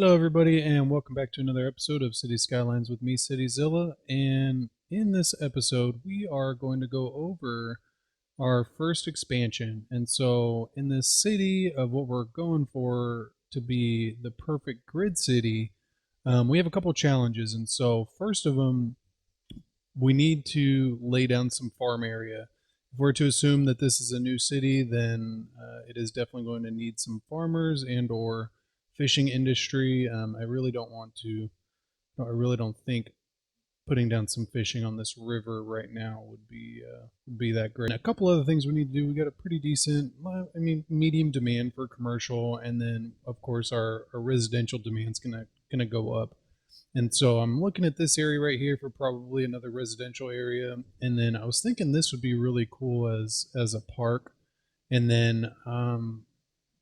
Hello, everybody, and welcome back to another episode of City Skylines with me, CityZilla. And in this episode, we are going to go over our first expansion. And so, in this city of what we're going for to be the perfect grid city, we have a couple challenges. And so, first of them, we need to lay down some farm area. If we're to assume that this is a new city, then it is definitely going to need some farmers and or fishing industry. I really don't want to. I really don't think putting down some fishing on this river right now would be that great. And a couple other things we need to do. We got a pretty decent, medium demand for commercial, and then of course our residential demand's gonna go up. And so I'm looking at this area right here for probably another residential area. And then I was thinking this would be really cool as a park. And then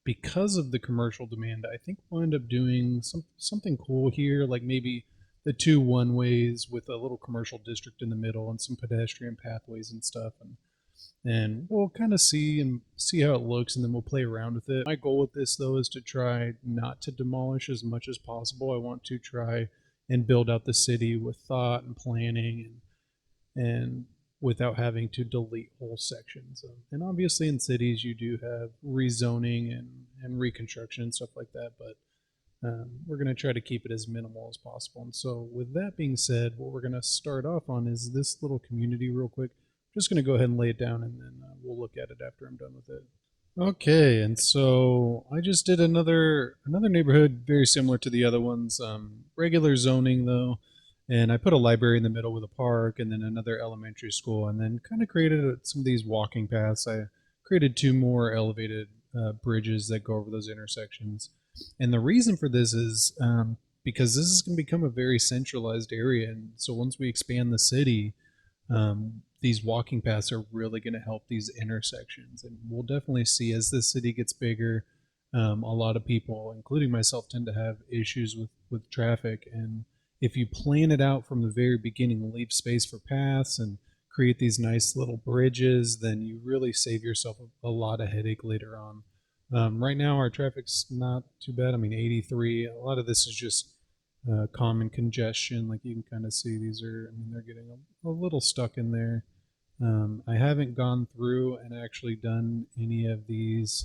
because of the commercial demand, I think we'll end up doing something cool here, like maybe the two one ways with a little commercial district in the middle and some pedestrian pathways and stuff. And we'll kind of see how it looks, and then we'll play around with it. My goal with this though is to try not to demolish as much as possible. I want to try and build out the city with thought and planning and without having to delete whole sections. And obviously in cities you do have rezoning and reconstruction and stuff like that, but we're going to try to keep it as minimal as possible. And so with that being said, what we're going to start off on is this little community real quick. I'm just going to go ahead and lay it down, and then we'll look at it after I'm done with it. Okay, and so I just did another neighborhood very similar to the other ones. Regular zoning though, and I put a library in the middle with a park, and then another elementary school, and then kind of created some of these walking paths. I created two more elevated bridges that go over those intersections, and the reason for this is because this is going to become a very centralized area, and so once we expand the city, these walking paths are really going to help these intersections. And we'll definitely see as the city gets bigger, a lot of people, including myself, tend to have issues with traffic. And if you plan it out from the very beginning, leave space for paths and create these nice little bridges, then you really save yourself a lot of headache later on. Right now, our traffic's not too bad. I mean, 83. A lot of this is just common congestion. Like you can kind of see, they're getting a little stuck in there. I haven't gone through and actually done any of these,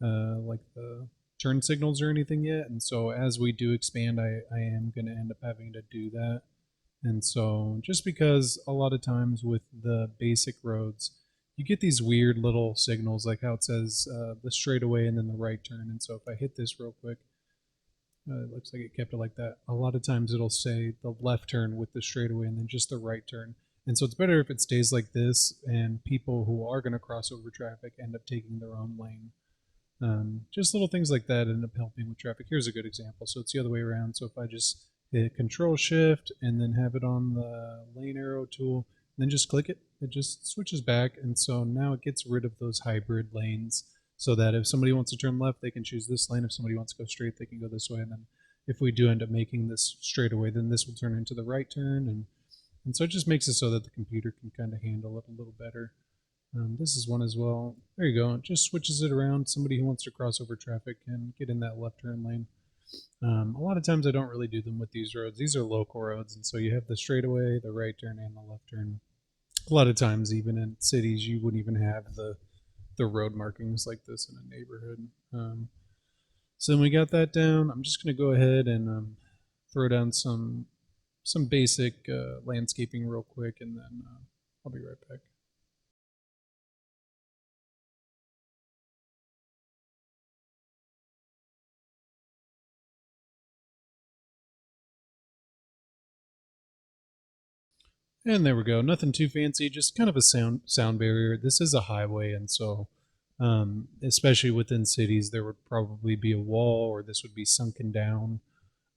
like the turn signals or anything yet. And so as we do expand, I am going to end up having to do that. And so just because a lot of times with the basic roads, you get these weird little signals, like how it says the straightaway and then the right turn. And so if I hit this real quick, it looks like it kept it like that. A lot of times it'll say the left turn with the straightaway and then just the right turn. And so it's better if it stays like this, and people who are going to cross over traffic end up taking their own lane. Just little things like that end up helping with traffic. Here's a good example. So it's the other way around. So if I just hit Control Shift and then have it on the lane arrow tool, then just click it, it just switches back. And so now it gets rid of those hybrid lanes, so that if somebody wants to turn left, they can choose this lane. If somebody wants to go straight, they can go this way. And then if we do end up making this straightaway, then this will turn into the right turn. And so it just makes it so that the computer can kind of handle it a little better. This is one as well. There you go. It just switches it around. Somebody who wants to cross over traffic can get in that left turn lane. A lot of times I don't really do them with these roads. These are local roads, and so you have the straightaway, the right turn, and the left turn. A lot of times, even in cities, you wouldn't even have the road markings like this in a neighborhood. So then we got that down. I'm just going to go ahead and throw down some basic landscaping real quick, and then I'll be right back. And there we go. Nothing too fancy, just kind of a sound barrier. This is a highway, and so especially within cities, there would probably be a wall, or this would be sunken down,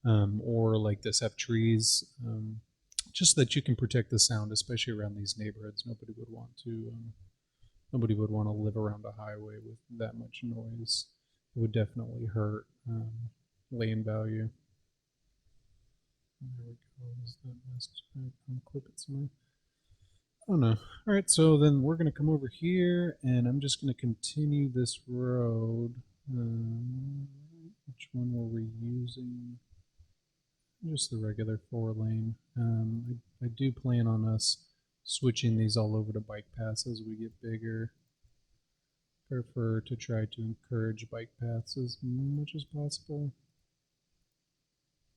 or like this have trees, just so that you can protect the sound, especially around these neighborhoods. Nobody would want to live around a highway with that much noise. It would definitely hurt land value. There we go. Is that messed? Unclip it somewhere. Oh no. All right, so then we're gonna come over here, and I'm just gonna continue this road. Which one were we using? Just the regular 4-lane. I do plan on us switching these all over to bike paths as we get bigger. Prefer to try to encourage bike paths as much as possible.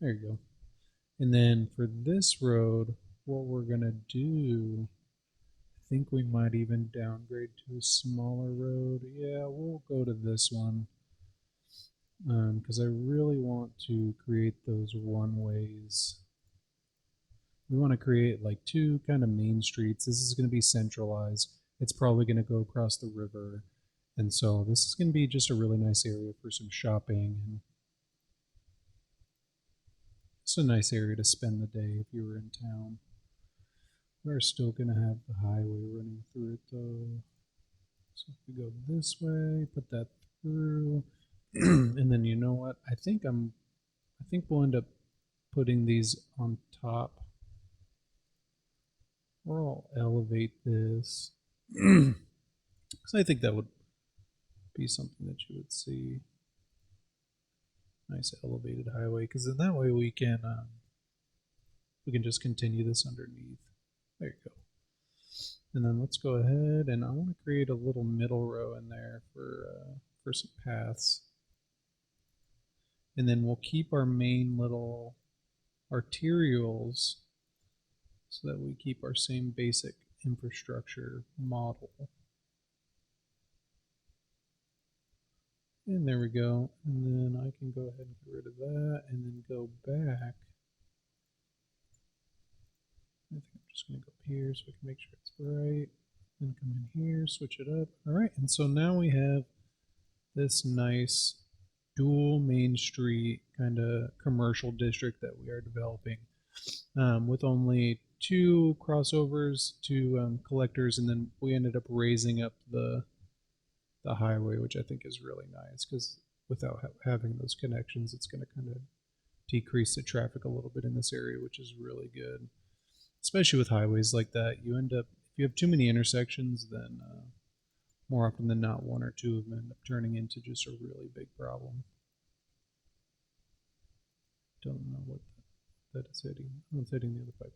There you go. And then for this road, what we're going to do, I think we might even downgrade to a smaller road. Yeah, we'll go to this one because I really want to create those one-ways. We want to create like two kind of main streets. This is going to be centralized. It's probably going to go across the river. And so this is going to be just a really nice area for some shopping, and it's a nice area to spend the day if you were in town. We're still going to have the highway running through it though. So if we go this way, put that through, and then you know what? I think we'll end up putting these on top. Or I'll elevate this. Because I think that would be something that you would see. Nice elevated highway, because in that way we can just continue this underneath. There you go. And then let's go ahead, and I want to create a little middle row in there for some paths. And then we'll keep our main little arterials so that we keep our same basic infrastructure model. And there we go. And then I can go ahead and get rid of that and then go back. I think I'm just going to go up here so I can make sure it's right. Then come in here, switch it up. All right, and so now we have this nice dual main street kind of commercial district that we are developing with only two crossovers, two collectors, and then we ended up raising up the highway, which I think is really nice because without having those connections, it's going to kind of decrease the traffic a little bit in this area, which is really good. Especially with highways like that, you end up, if you have too many intersections, then more often than not, one or two of them end up turning into just a really big problem. Don't know what that is hitting. Oh, it's hitting the other pipe.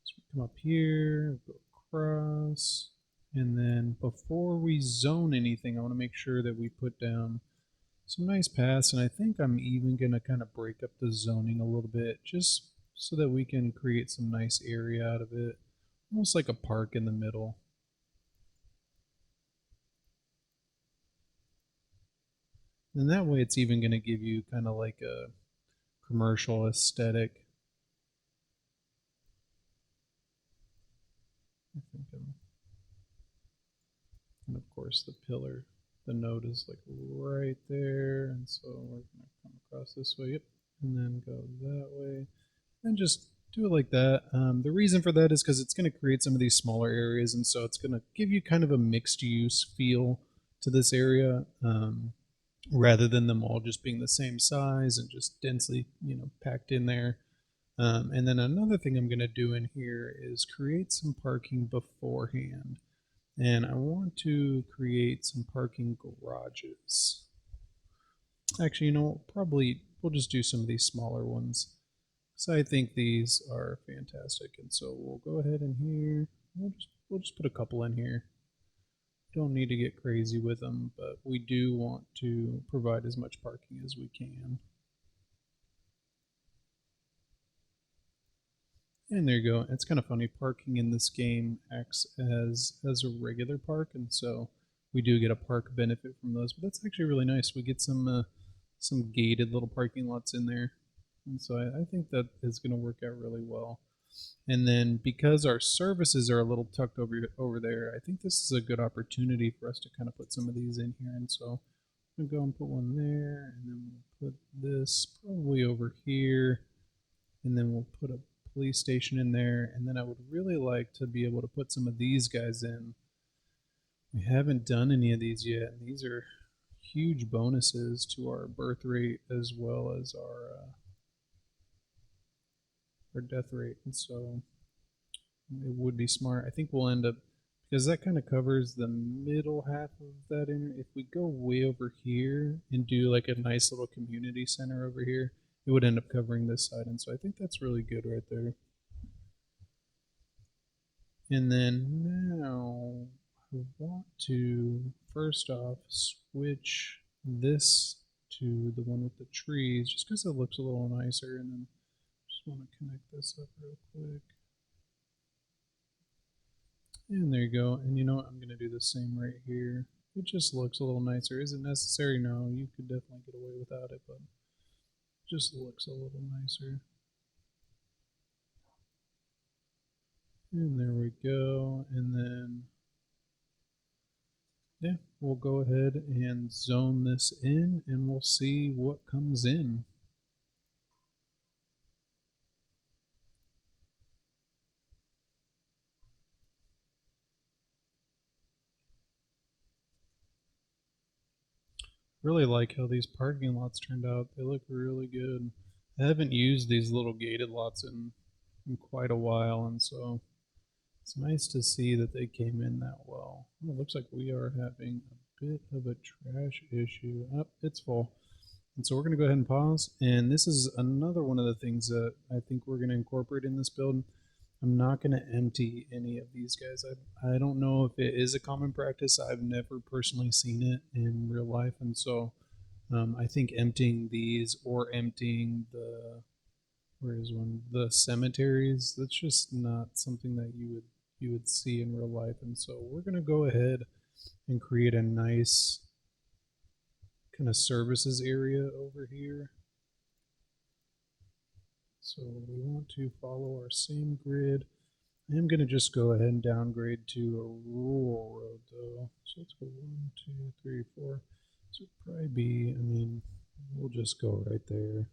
So we come up here, go across, and then before we zone anything, I want to make sure that we put down some nice paths, and I think I'm even going to kind of break up the zoning a little bit just so that we can create some nice area out of it, almost like a park in the middle. And that way it's even going to give you kind of like a commercial aesthetic. I think and of course the pillar, the node is like right there, and so we're going to come across this way, yep, and then go that way, and just do it like that. The reason for that is because it's going to create some of these smaller areas, and so it's going to give you kind of a mixed use feel to this area, rather than them all just being the same size and just densely, packed in there. And then another thing I'm going to do in here is create some parking beforehand. And I want to create some parking garages. Actually, probably we'll just do some of these smaller ones. So I think these are fantastic. And so we'll go ahead in here. We'll just put a couple in here. Don't need to get crazy with them, but we do want to provide as much parking as we can. And there you go. It's kind of funny. Parking in this game acts as a regular park, and so we do get a park benefit from those. But that's actually really nice. We get some gated little parking lots in there, and so I think that is going to work out really well. And then because our services are a little tucked over there, I think this is a good opportunity for us to kind of put some of these in here. And so I'm going to go and put one there, and then we'll put this probably over here, and then we'll put a police station in there. And then I would really like to be able to put some of these guys in. We haven't done any of these yet, and these are huge bonuses to our birth rate as well as our death rate, and so it would be smart. I think we'll end up, because that kind of covers the middle half of that. If we go way over here and do like a nice little community center over here, it would end up covering this side, and so I think that's really good right there. And then now I want to first off switch this to the one with the trees just because it looks a little nicer, and then just want to connect this up real quick. And there you go. And you know what? I'm going to do the same right here. It just looks a little nicer. Is it necessary? No, you could definitely get away without it, but it just looks a little nicer. And there we go. And then, yeah, we'll go ahead and zone this in and we'll see what comes in. Really like how these parking lots turned out. They look really good. I haven't used these little gated lots in quite a while, and so it's nice to see that they came in that well. It looks like we are having a bit of a trash issue. Oh, it's full. And so we're going to go ahead and pause. And this is another one of the things that I think we're going to incorporate in this build. I'm not going to empty any of these guys. I don't know if it is a common practice. I've never personally seen it in real life. And so I think emptying these or emptying where is one, the cemeteries, that's just not something that you would see in real life. And so we're going to go ahead and create a nice kind of services area over here. So we want to follow our same grid. I'm going to just go ahead and downgrade to a rural road though. So let's go 1, 2, 3, 4. So it'll probably be, I mean, we'll just go right there.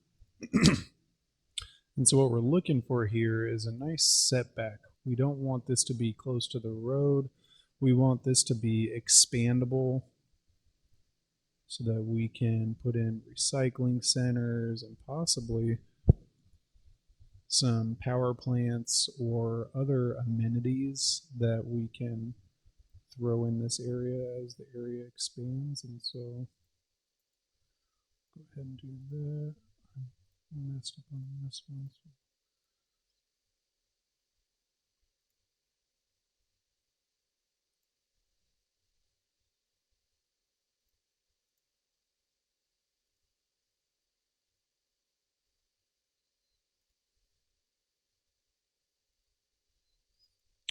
And so what we're looking for here is a nice setback. We don't want this to be close to the road. We want this to be expandable so that we can put in recycling centers and possibly some power plants or other amenities that we can throw in this area as the area expands. And so go ahead and do that. I messed up on this one.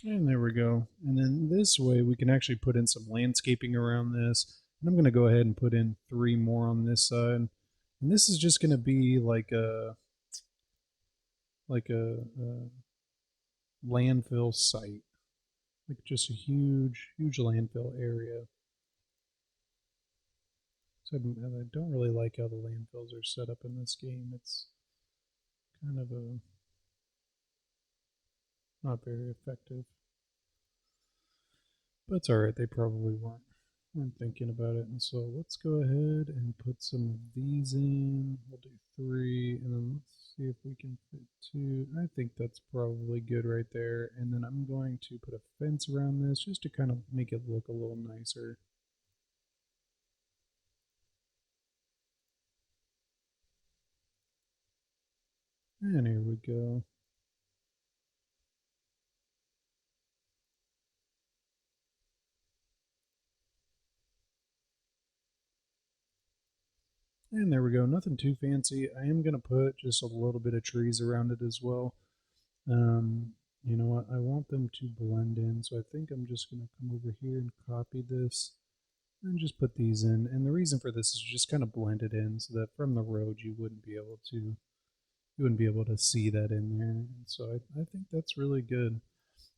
And there we go. And then this way we can actually put in some landscaping around this. And I'm going to go ahead and put in 3 more on this side. And this is just going to be like a landfill site, like just a huge landfill area. So I don't really like how the landfills are set up in this game. It's kind of a not very effective. But it's alright, they probably weren't thinking about it. And so let's go ahead and put some of these in. We'll do 3, and then let's see if we can fit 2. I think that's probably good right there. And then I'm going to put a fence around this just to kind of make it look a little nicer. And here we go. And there we go, nothing too fancy. I am going to put just a little bit of trees around it as well. You know what, I want them to blend in, so I think I'm just going to come over here and copy this and just put these in. And the reason for this is just kind of blend it in so that from the road you wouldn't be able to see that in there. And so I think that's really good.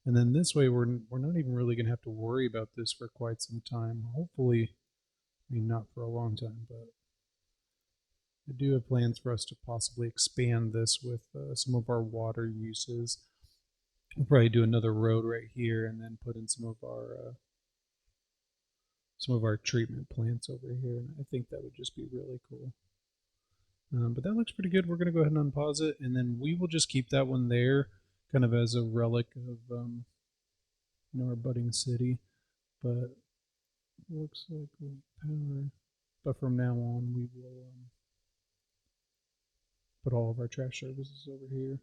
And then this way we're not even really going to have to worry about this for quite some time. Hopefully, I mean, not for a long time, but I do have plans for us to possibly expand this with some of our water uses. We'll probably do another road right here and then put in some of our treatment plants over here. And I think that would just be really cool. But that looks pretty good. We're going to go ahead and unpause it, and then we will just keep that one there kind of as a relic of our budding city. But looks like we power. But from now on, we will put all of our trash services over here.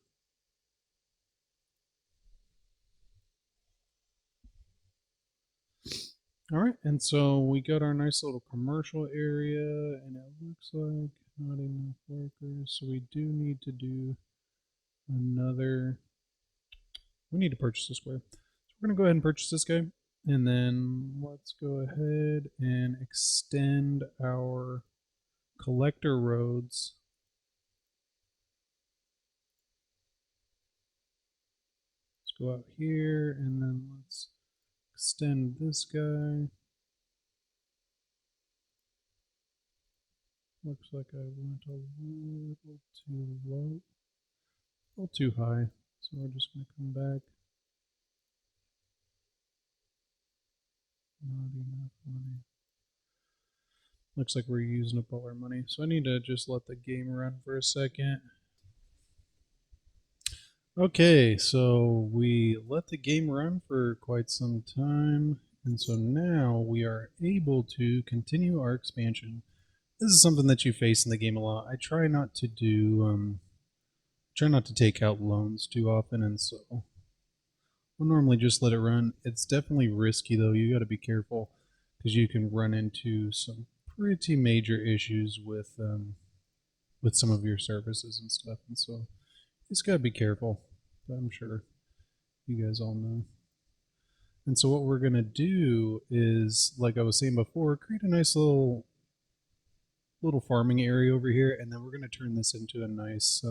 All right, and so we got our nice little commercial area, and it looks like not enough workers, so we do need to do another. We need to purchase this square. So we're going to go ahead and purchase this guy, and then let's go ahead and extend our collector roads. Let's go out here, and then let's extend this guy. Looks like I went a little too low, a little too high. So we're just going to come back. Not enough money. Looks like we're using up all our money. So I need to just let the game run for a second. Okay, so we let the game run for quite some time. And so now we are able to continue our expansion. This is something that you face in the game a lot. I try not to do, try not to take out loans too often, and so we'll normally just let it run. It's definitely risky though. You got to be careful because you can run into some pretty major issues with some of your services and stuff, and so you just got to be careful. But I'm sure you guys all know. And so what we're gonna do is, like I was saying before, create a nice little farming area over here, and then we're gonna turn this into a nice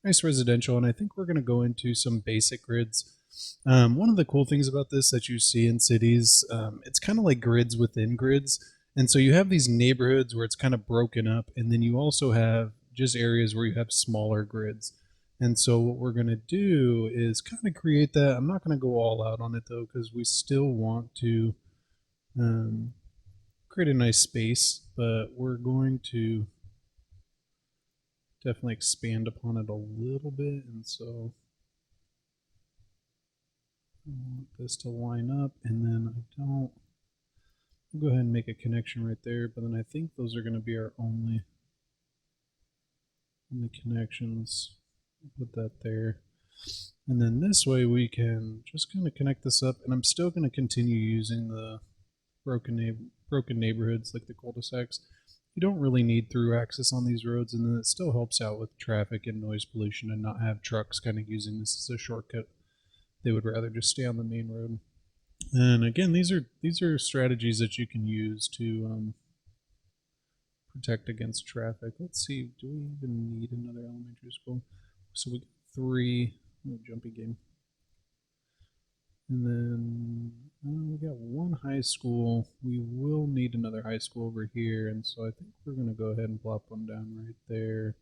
nice residential, and I think we're going to go into some basic grids. One of the cool things about this that you see in cities, it's kind of like grids within grids. And so you have these neighborhoods where it's kind of broken up, and then you also have just areas where you have smaller grids. And so what we're going to do is kind of create that. I'm not going to go all out on it though, because we still want to create a nice space, but we're going to definitely expand upon it a little bit. And so I want this to line up, and then I'll go ahead and make a connection right there, but then I think those are going to be our only connections. Put that there. And then this way we can just kind of connect this up, and I'm still going to continue using the broken neighborhoods like the cul-de-sacs. You don't really need through access on these roads, and then it still helps out with traffic and noise pollution and not have trucks kind of using this as a shortcut. They would rather just stay on the main road. And again, these are strategies that you can use to protect against traffic. Let's see, do we even need another elementary school? So we got 3. Jumpy game. And then we got 1 high school. We will need another high school over here, and so I think we're going to go ahead and plop one down right there.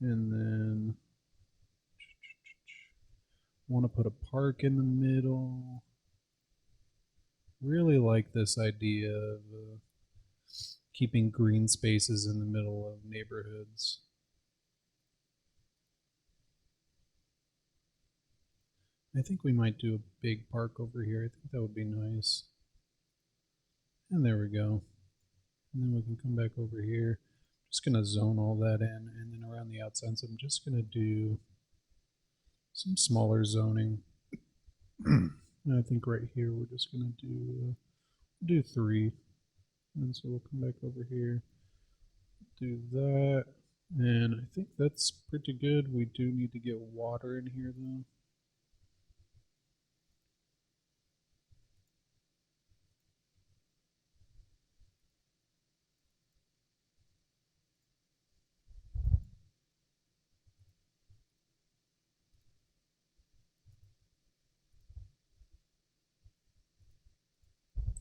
And then want to put a park in the middle. Really like this idea of keeping green spaces in the middle of neighborhoods. I think we might do a big park over here. I think that would be nice. And there we go. And then we can come back over here. Just going to zone all that in, and then around the outside, so I'm just going to do some smaller zoning. And I think right here we're just going to do 3. And so we'll come back over here, do that, and I think that's pretty good. We do need to get water in here though.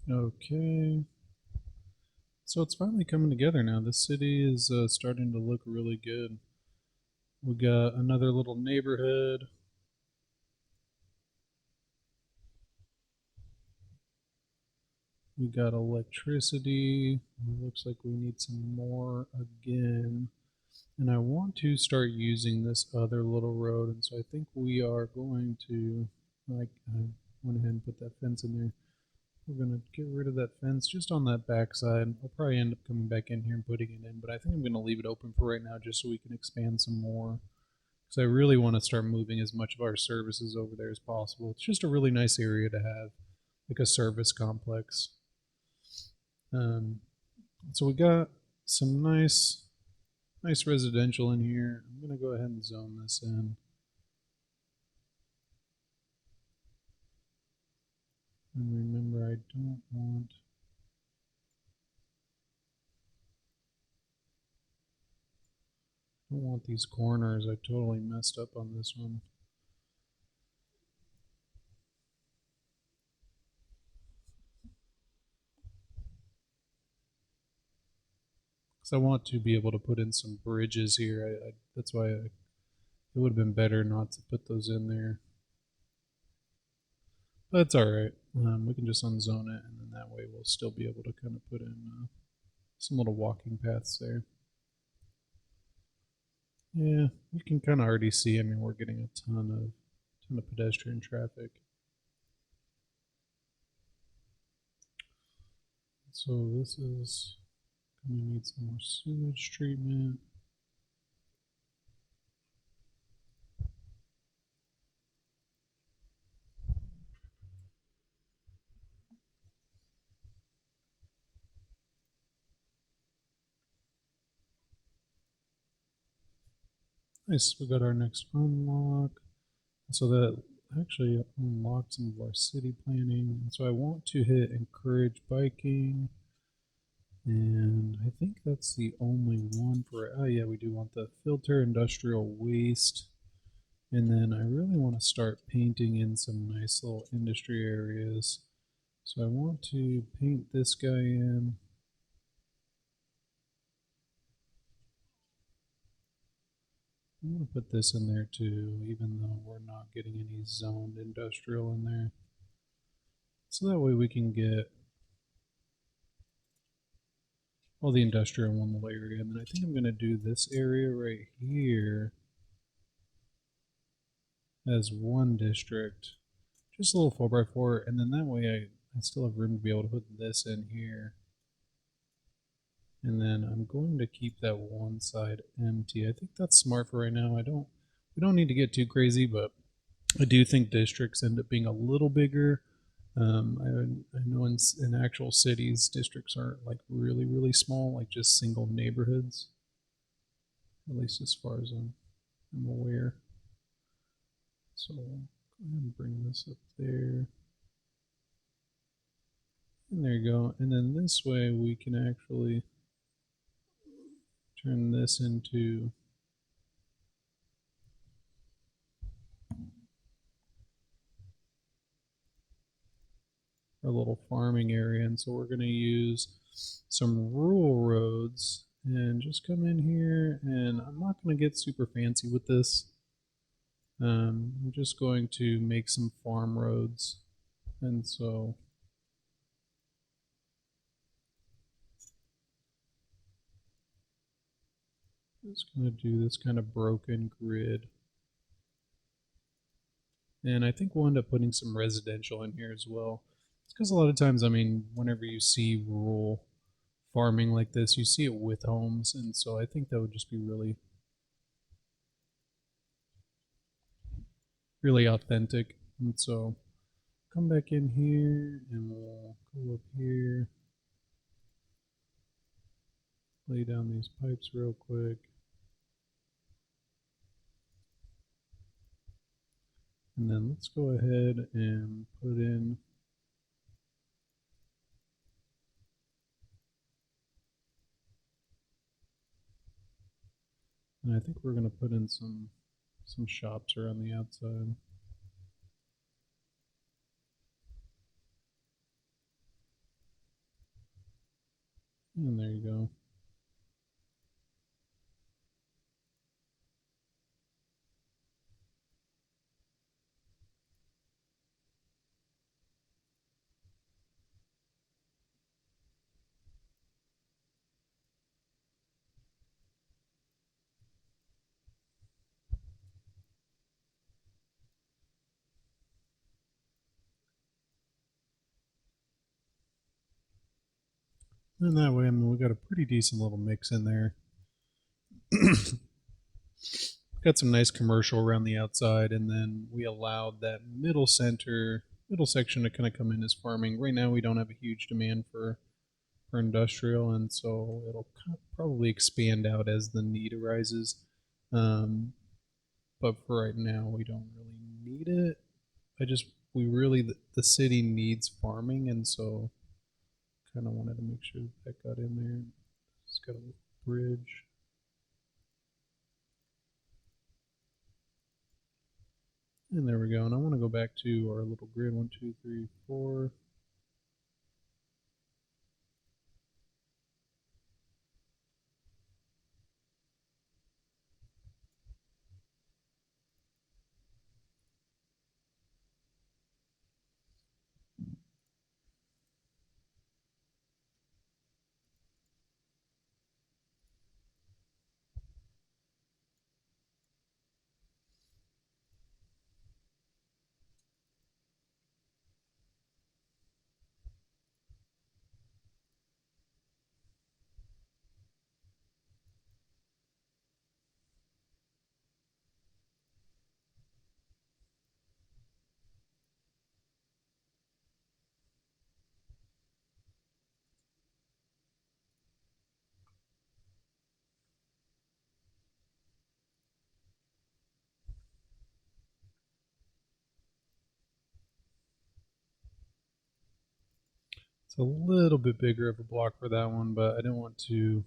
Okay. So it's finally coming together now. The city is starting to look really good. We got another little neighborhood. We got electricity. It looks like we need some more again. And I want to start using this other little road, and so I think we are going to I went ahead and put that fence in there. We're gonna get rid of that fence just on that back side. I'll probably end up coming back in here and putting it in, but I think I'm gonna leave it open for right now just so we can expand some more. Because I really want to start moving as much of our services over there as possible. It's just a really nice area to have, like a service complex. Um, so we got some nice residential in here. I'm gonna go ahead and zone this in. And remember, I don't want these corners. I totally messed up on this one. Because I want to be able to put in some bridges here. That's why it would have been better not to put those in there. But it's alright. We can just unzone it, and then that way we'll still be able to kind of put in some little walking paths there. Yeah, you can kind of already see. I mean, we're getting a ton of pedestrian traffic. So this is going to need some more sewage treatment. Nice, we got our next unlock. So that actually unlocked some of our city planning. And so I want to hit encourage biking. And I think that's the only one for, oh yeah, we do want the filter industrial waste. And then I really want to start painting in some nice little industry areas. So I want to paint this guy in. I'm going to put this in there too, even though we're not getting any zoned industrial in there. So that way we can get all the industrial in one little area. And then I think I'm going to do this area right here as one district. Just a little 4x4, and then that way I still have room to be able to put this in here. And then I'm going to keep that one side empty. I think that's smart for right now. We don't need to get too crazy, but I do think districts end up being a little bigger. I know in actual cities, districts aren't like really small, like just single neighborhoods. At least as far as I'm aware. So go ahead and bring this up there. And there you go. And then this way we can actually turn this into our little farming area. And so we're going to use some rural roads and just come in here, and I'm not going to get super fancy with this. I'm just going to make some farm roads. And so I'm just going to do this kind of broken grid. And I think we'll end up putting some residential in here as well. It's because a lot of times, I mean, whenever you see rural farming like this, you see it with homes. And so I think that would just be really authentic. And so come back in here and we'll go up here, lay down these pipes real quick. And then let's go ahead and put in and I think we're going to put in some shops around the outside. And there you go. And that way, I mean, we got a pretty decent little mix in there. Got some nice commercial around the outside, and then we allowed that middle section to kind of come in as farming. Right now, we don't have a huge demand for industrial, and so it'll probably expand out as the need arises. Um, but for right now, we don't really need it. I just we really the city needs farming, and so kind of wanted to make sure that got in there. It's got a bridge. And there we go. And I want to go back to our little grid. 1, 2, 3, 4. It's a little bit bigger of a block for that one, but I didn't want to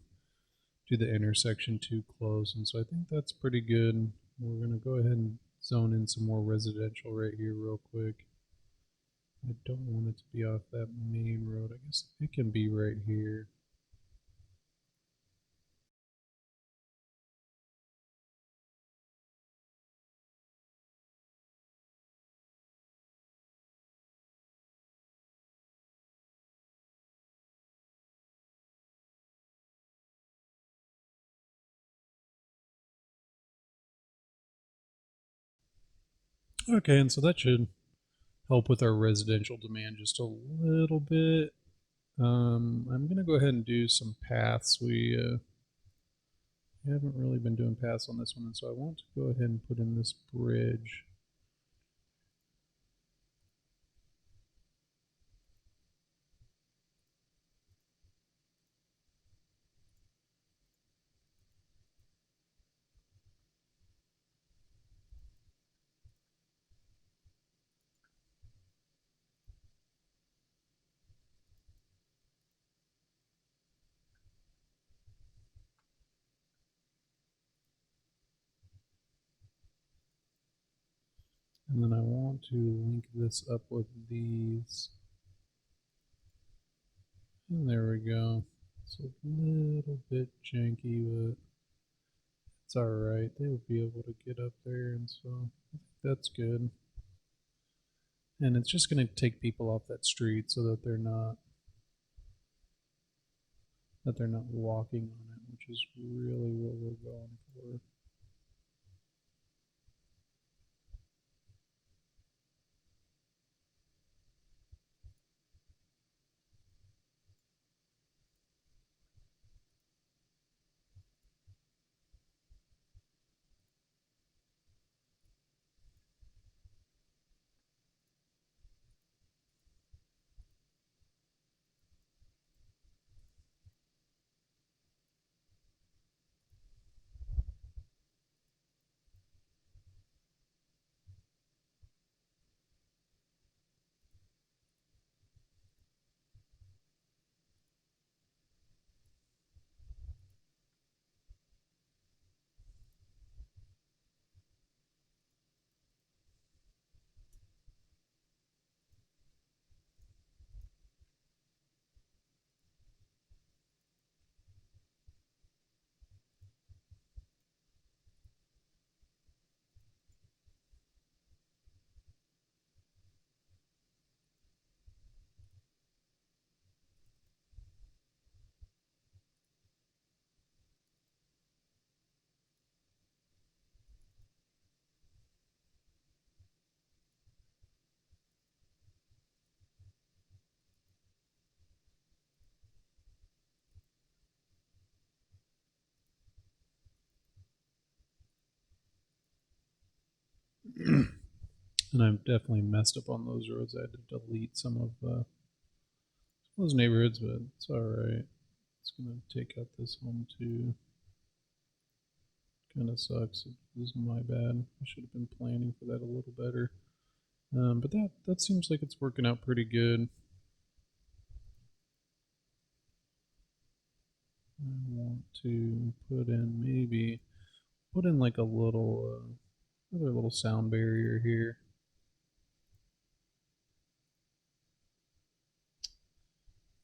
do the intersection too close. And so I think that's pretty good. We're going to go ahead and zone in some more residential right here real quick. I don't want it to be off that main road. I guess it can be right here. Okay, and so that should help with our residential demand just a little bit. I'm going to go ahead and do some paths. We haven't really been doing paths on this one, and so I want to go ahead and put in this bridge. And then I want to link this up with these. And there we go. It's a little bit janky, but it's alright. They will be able to get up there, and so I think that's good. And it's just going to take people off that street so that they're not walking on it, which is really what we're going for. And I've definitely messed up on those roads. I had to delete some of those neighborhoods, but it's all right. It's gonna take out this home too. Kind of sucks. This is my bad. I should have been planning for that a little better. But that seems like it's working out pretty good. I want to put in like a little another little sound barrier here.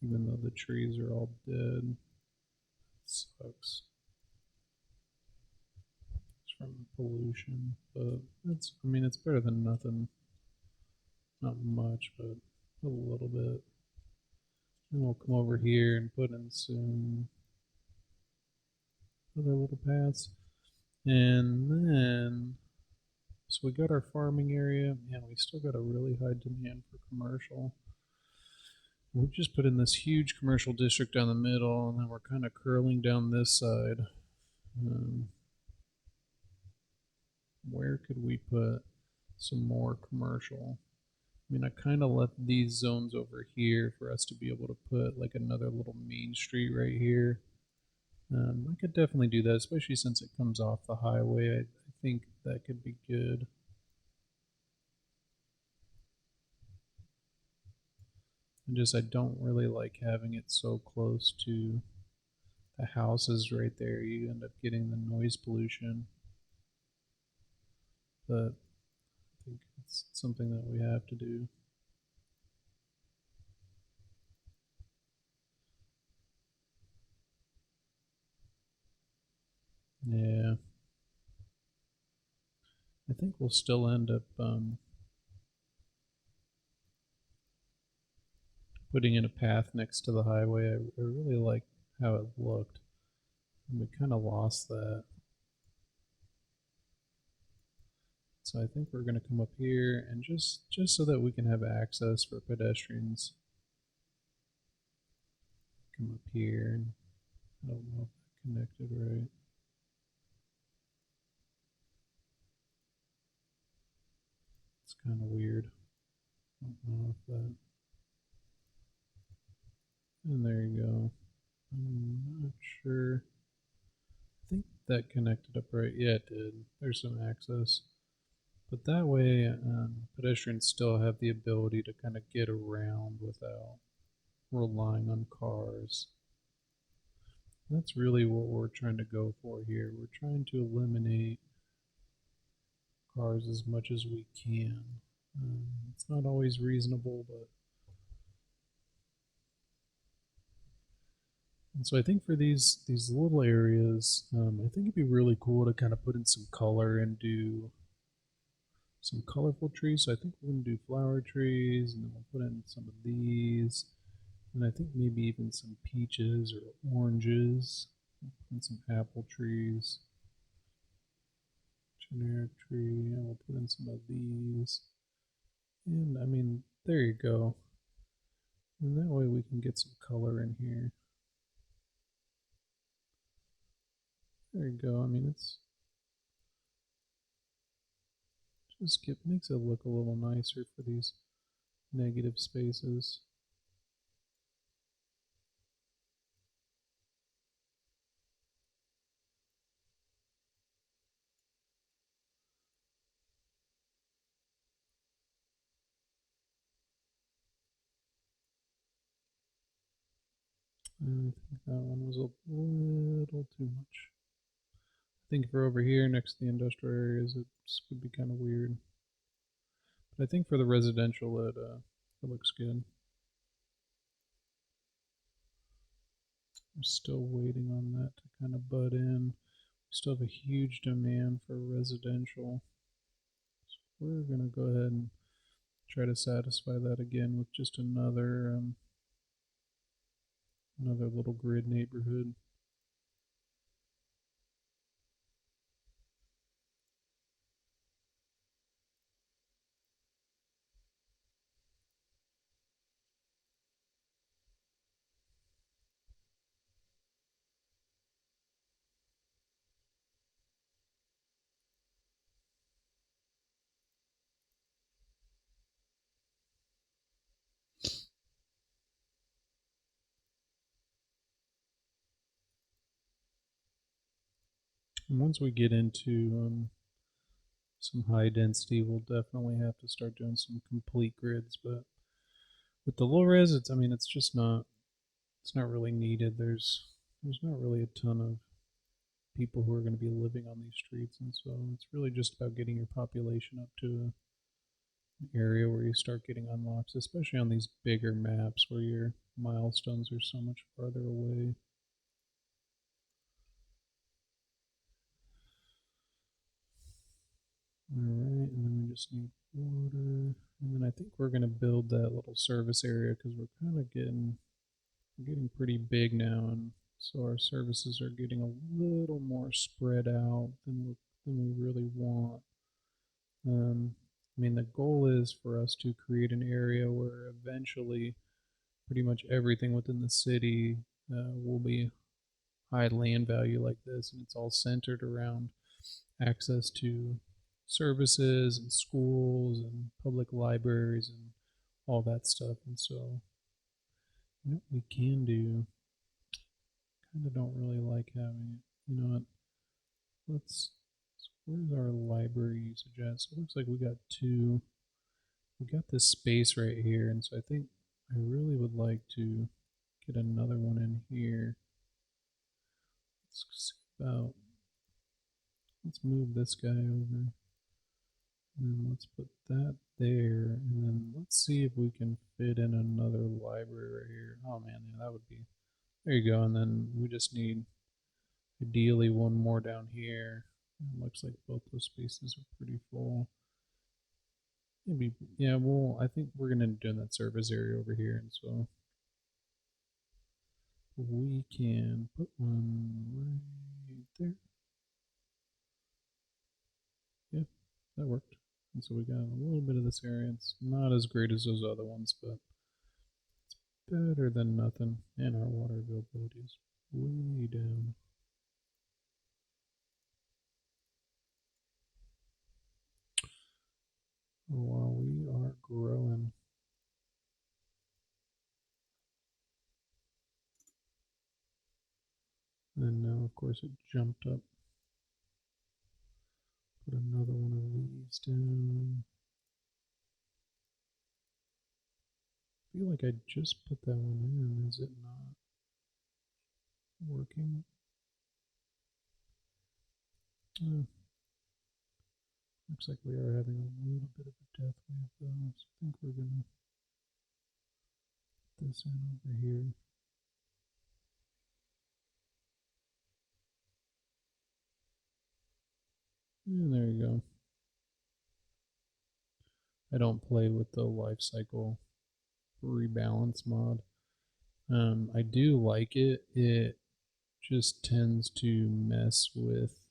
Even though the trees are all dead, it sucks. It's from pollution, but it's better than nothing. Not much, but a little bit. And we'll come over here and put in some other little paths. And then, so we got our farming area. Man, we still got a really high demand for commercial. We've just put in this huge commercial district down the middle, and then we're kind of curling down this side. Um, where could we put some more commercial? I kind of left these zones over here for us to be able to put like another little main street right here. I could definitely do that, especially since it comes off the highway. I think that could be good. I don't really like having it so close to the houses right there. You end up getting the noise pollution. But I think it's something that we have to do. Yeah, I think we'll still end up putting in a path next to the highway. I really like how it looked. And we kind of lost that. So I think we're going to come up here and just so that we can have access for pedestrians. Come up here and I don't know if that connected right. It's kind of weird. I don't know if that. And there you go. I'm not sure. I think that connected up right. Yeah, it did. There's some access. But that way, pedestrians still have the ability to kind of get around without relying on cars. That's really what we're trying to go for here. We're trying to eliminate cars as much as we can. It's not always reasonable, but and so I think for these little areas, I think it'd be really cool to kind of put in some color and do some colorful trees. So I think we're gonna do flower trees, and then we'll put in some of these, and I think maybe even some peaches or oranges, and some apple trees. Generic tree, and we'll put in some of these. And there you go. And that way we can get some color in here. There you go. It's makes it look a little nicer for these negative spaces. And I think that one was a little too much. I think for over here next to the industrial areas, it would be kind of weird. But I think for the residential, it looks good. I'm still waiting on that to kind of butt in. We still have a huge demand for residential. So we're going to go ahead and try to satisfy that again with just another little grid neighborhood. And once we get into some high density, we'll definitely have to start doing some complete grids. But with the low res, it's just not, it's not really needed. There's not really a ton of people who are going to be living on these streets, and so it's really just about getting your population up to an area where you start getting unlocks, especially on these bigger maps where your milestones are so much farther away. Alright, and then we just need water. And then I think we're going to build that little service area because we're kind of getting pretty big now, and so our services are getting a little more spread out than we really want. The goal is for us to create an area where eventually pretty much everything within the city will be high land value like this, and it's all centered around access to services and schools and public libraries and all that stuff. And so, what we can do, kind of don't really like having it. You know what? Let's. Where's our library usage at? So it looks like we got two. We got this space right here, and so I think I really would like to get another one in here. Let's see about. Let's move this guy over. And let's put that there, and then let's see if we can fit in another library right here. Oh man, yeah, that would be, there you go. And then we just need ideally one more down here. It looks like both those spaces are pretty full. Maybe, yeah, well, I think we're gonna do that service area over here, and so we can put one right there. Yeah, that worked. And so we got a little bit of this area. It's not as great as those other ones, but it's better than nothing. And our water availability is way down. While we are growing. And now, of course, it jumped up. Put another one of these down. I feel like I just put that one in. Is it not working? Oh, looks like we are having a little bit of a death wave though. So I think we're gonna put this in over here. And there you go. I don't play with the life cycle rebalance mod. I do like it. It just tends to mess with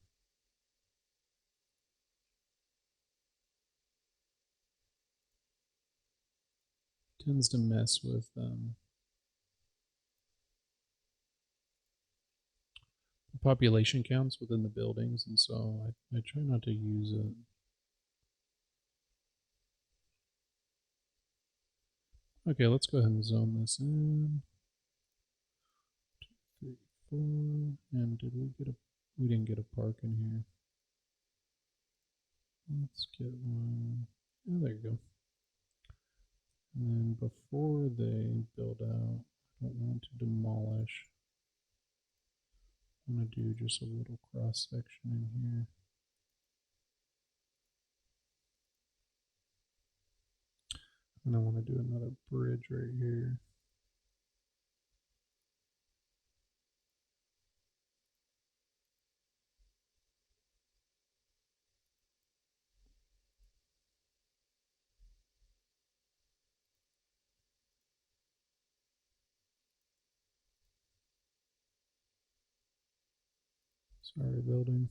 population counts within the buildings, and so I try not to use it. Okay, let's go ahead and zone this in. 2, 3, 4. And did we get a? We didn't get a park in here. Let's get one. Oh, there you go. And then before they build out, I don't want to demolish. I'm going to do just a little cross section in here. And I want to do another bridge right here. Sorry, building.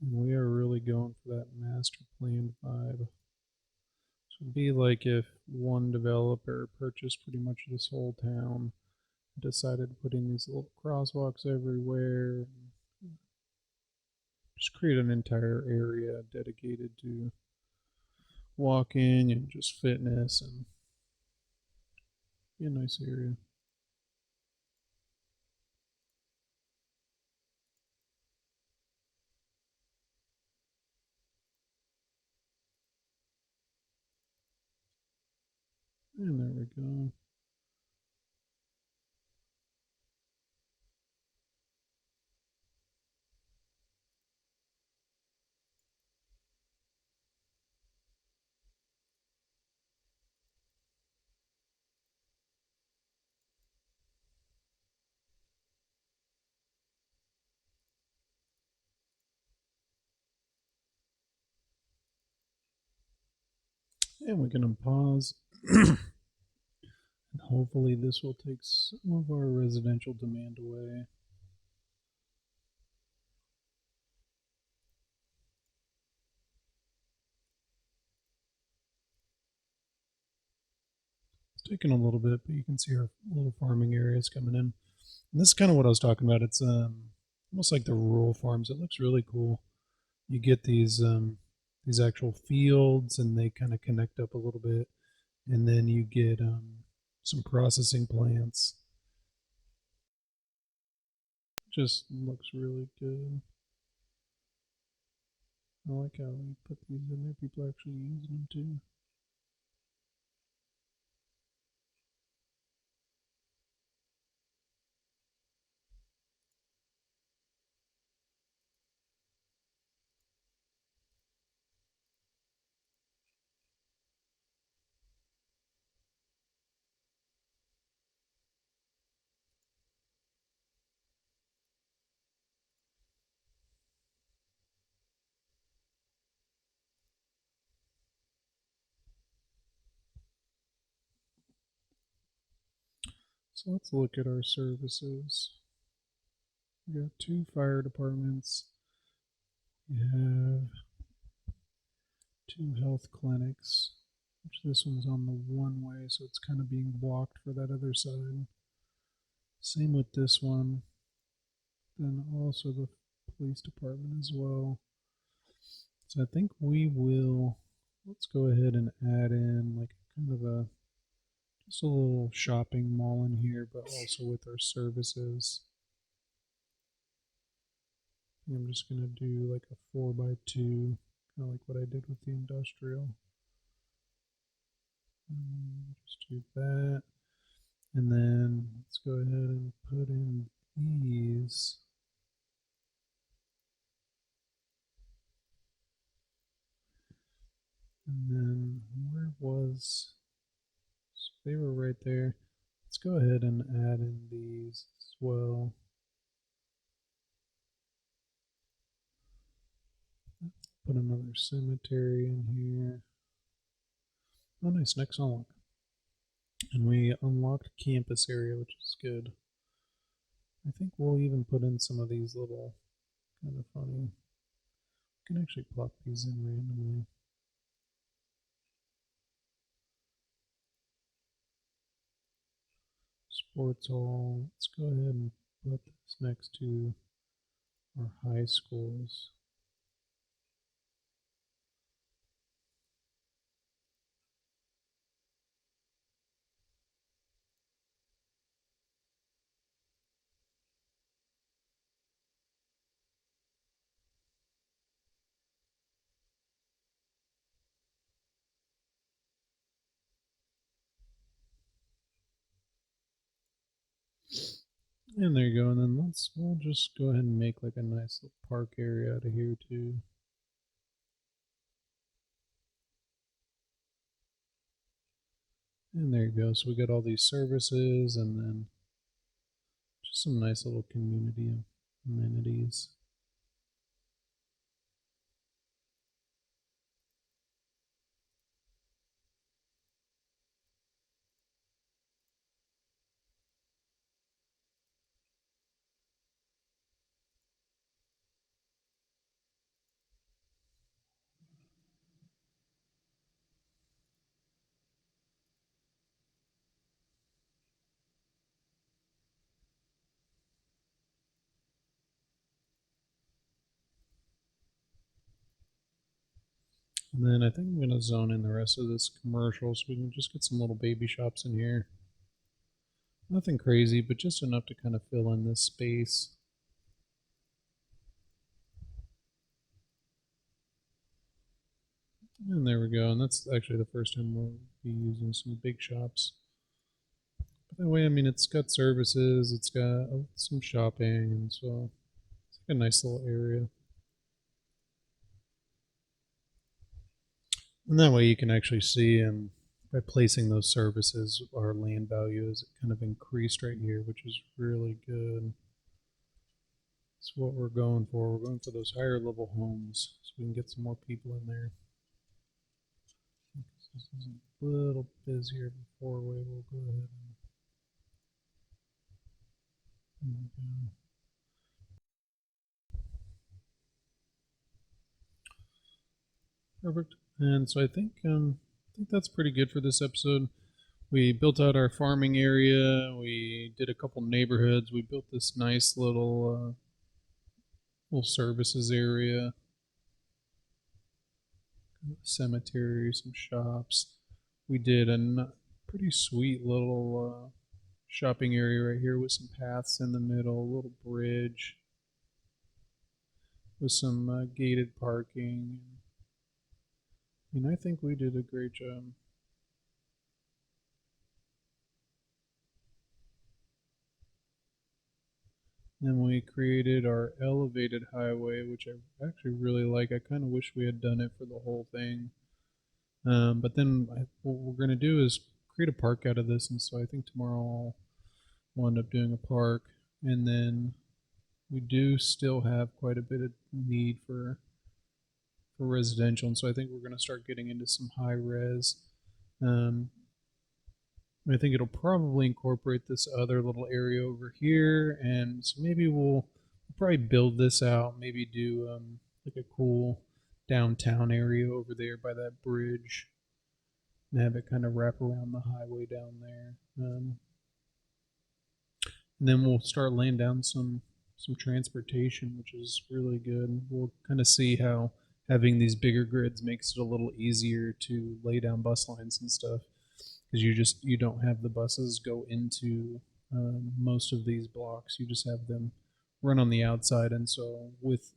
And we are really going for that master plan vibe. So it'd be like if one developer purchased pretty much this whole town, decided putting these little crosswalks everywhere, just create an entire area dedicated to walking and just fitness, and be a nice area. we go. And we can pause. And hopefully this will take some of our residential demand away. It's taking a little bit, but you can see our little farming areas coming in. And this is kind of what I was talking about. It's almost like the rural farms. It looks really cool. You get these actual fields, and they kind of connect up a little bit, and then you get some processing plants. Just looks really good. I like how we put these in there. People are actually using them too. So let's look at our services. We got 2 fire departments. We have 2 health clinics, which this one's on the one way, so it's kind of being blocked for that other side. Same with this one. Then also the police department as well. So I think we will, let's go ahead and add in like kind of just a little shopping mall in here, but also with our services. I'm just going to do like a 4x2, kind of like what I did with the industrial. Just do that. And then let's go ahead and put in these. And then where was, so they were right there. Let's go ahead and add in these as well. Put another cemetery in here. Oh, nice, next unlock. And we unlocked campus area, which is good. I think we'll even put in some of these little kind of funny. We can actually plop these in randomly. Sports hall. Let's go ahead and put this next to our high schools. And there you go. And then we'll just go ahead and make like a nice little park area out of here too. And there you go. So we got all these services and then just some nice little community amenities. And then I think I'm going to zone in the rest of this commercial so we can just get some little baby shops in here. Nothing crazy, but just enough to kind of fill in this space. And there we go. And that's actually the first time we'll be using some big shops. That way, I mean, it's got services, it's got some shopping, and so it's like a nice little area. And that way you can actually see, by placing those services, our land value is kind of increased right here, which is really good. That's what we're going for. We're going for those higher level homes so we can get some more people in there. This is a little busier before we'll go ahead and perfect. And so I think that's pretty good for this episode. We built out our farming area. We did a couple neighborhoods. We built this nice little services area, cemetery, some shops. We did a pretty sweet little shopping area right here with some paths in the middle, a little bridge with some gated parking. And I think we did a great job. Then we created our elevated highway, which I actually really like. I kind of wish we had done it for the whole thing. But then what we're going to do is create a park out of this. And so I think tomorrow we'll end up doing a park. And then we do still have quite a bit of need for residential. And so I think we're going to start getting into some high res. Um, I think it'll probably incorporate this other little area over here, and so maybe we'll probably build this out. Maybe do like a cool downtown area over there by that bridge, and have it kind of wrap around the highway down there. And then we'll start laying down some transportation, which is really good. We'll kind of see how having these bigger grids makes it a little easier to lay down bus lines and stuff, because you don't have the buses go into most of these blocks. You just have them run on the outside, and so with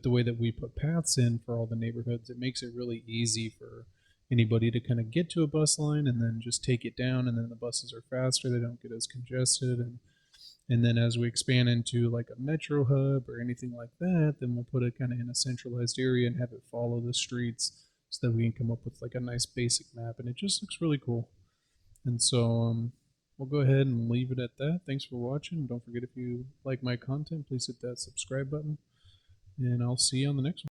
the way that we put paths in for all the neighborhoods, it makes it really easy for anybody to kind of get to a bus line and then just take it down, and then the buses are faster, they don't get as congested. And then as we expand into like a metro hub or anything like that, then we'll put it kind of in a centralized area and have it follow the streets so that we can come up with like a nice basic map, and it just looks really cool. And so we'll go ahead and leave it at that. Thanks for watching. Don't forget, if you like my content, please hit that subscribe button, and I'll see you on the next one.